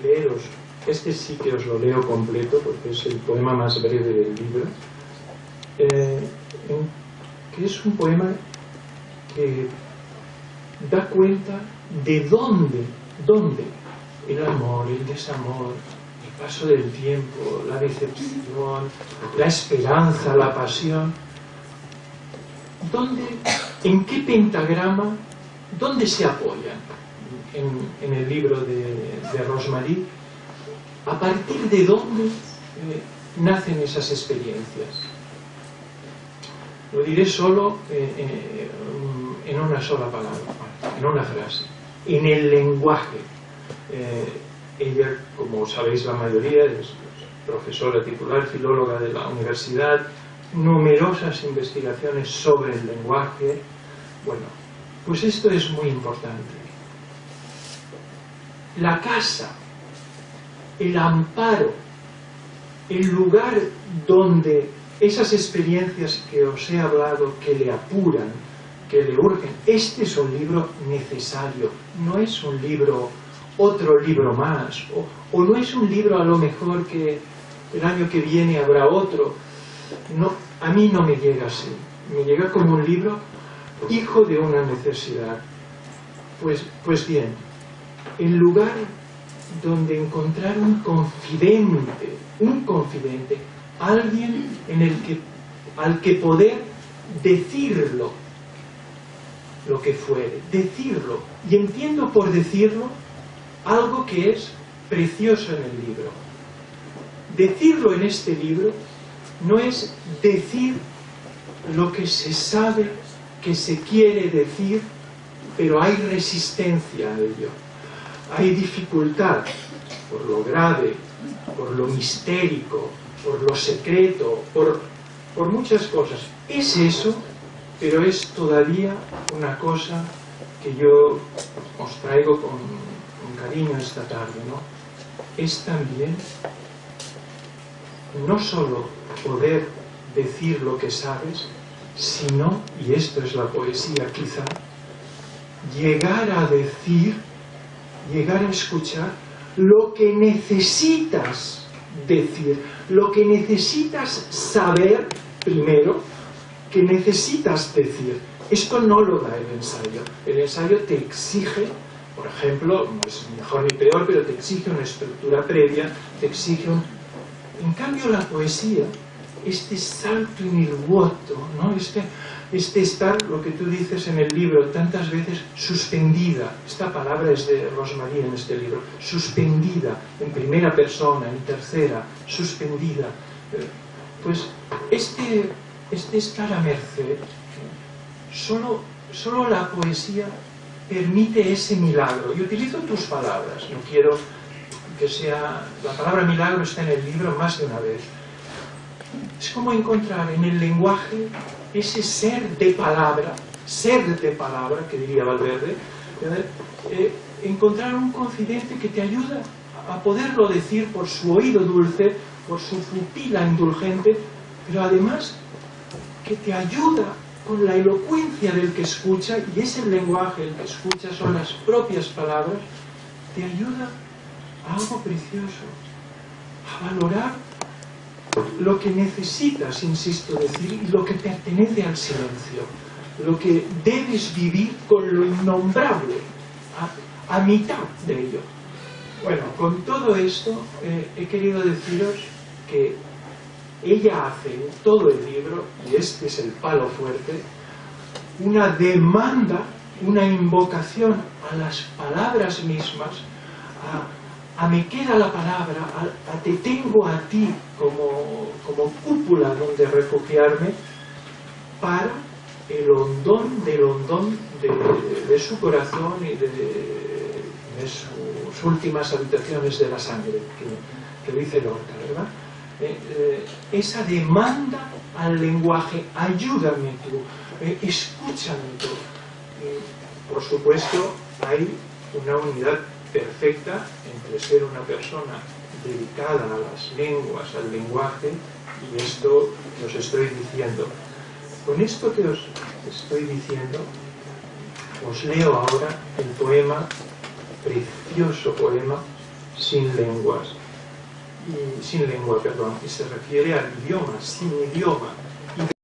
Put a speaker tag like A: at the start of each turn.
A: leeros, este sí que os lo leo completo porque es el poema más breve del libro, que es un poema que da cuenta de dónde el amor, el desamor, el paso del tiempo, la decepción, la esperanza, la pasión, en qué pentagrama, dónde se apoyan en el libro de Rosemarie, a partir de dónde nacen esas experiencias. Lo diré solo en una sola palabra, en una frase, en el lenguaje. Ella, como sabéis la mayoría, es profesora titular, filóloga de la universidad, numerosas investigaciones sobre el lenguaje. Bueno, pues esto es muy importante. La casa, el amparo, el lugar donde esas experiencias que os he hablado, que le apuran, que le urgen, este es un libro necesario, no es un libro, otro libro más, o no es un libro a lo mejor que el año que viene habrá otro. No, a mí no me llega así, me llega como un libro hijo de una necesidad. Pues bien, el lugar donde encontrar un confidente, alguien al que poder decirlo, lo que fuere, decirlo, y entiendo por decirlo algo que es precioso en el libro. Decirlo en este libro no es decir lo que se sabe que se quiere decir, pero hay resistencia a ello, hay dificultad por lo grave, por lo mistérico, por lo secreto, por muchas cosas. Es eso, pero es todavía una cosa que yo os traigo con cariño esta tarde, ¿no? Es también no solo poder decir lo que sabes, sino, y esto es la poesía quizá, llegar a decir, llegar a escuchar lo que necesitas decir, lo que necesitas saber primero, que necesitas decir. Esto no lo da el ensayo. El ensayo te exige, por ejemplo, no es mejor ni peor, pero te exige una estructura previa, te exige un... En cambio la poesía, este salto in il vuoto, ¿no? Este estar, lo que tú dices en el libro tantas veces, suspendida. Esta palabra es de Rosemarie en este libro. Suspendida, en primera persona, en tercera, suspendida. Pues este estar a merced, solo la poesía permite ese milagro. Y utilizo tus palabras, no quiero que sea... La palabra milagro está en el libro más de una vez. Es como encontrar en el lenguaje ese ser de palabra, que diría Valverde, encontrar un confidente que te ayuda a poderlo decir por su oído dulce, por su pupila indulgente, pero además que te ayuda con la elocuencia del que escucha, y es el lenguaje el que escucha, son las propias palabras, te ayuda a algo precioso, a valorar lo que necesitas, insisto, decir, y lo que pertenece al silencio, lo que debes vivir con lo innombrable, a mitad de ello. Bueno, con todo esto he querido deciros que ella hace en todo el libro, y este es el palo fuerte, una demanda, una invocación a las palabras mismas, a me queda la palabra, a te tengo a ti como cúpula donde refugiarme, para el hondón del hondón de su corazón y de sus últimas habitaciones de la sangre, que dice Lorca, ¿verdad? Esa demanda al lenguaje, ayúdame tú, escúchame tú. Por supuesto, hay una unidad perfecta entre ser una persona dedicada a las lenguas, al lenguaje, y esto que os estoy diciendo. Con esto que os estoy diciendo, os leo ahora el poema, precioso poema, sin lenguas, sin lengua, perdón, y se refiere al idioma, sin idioma.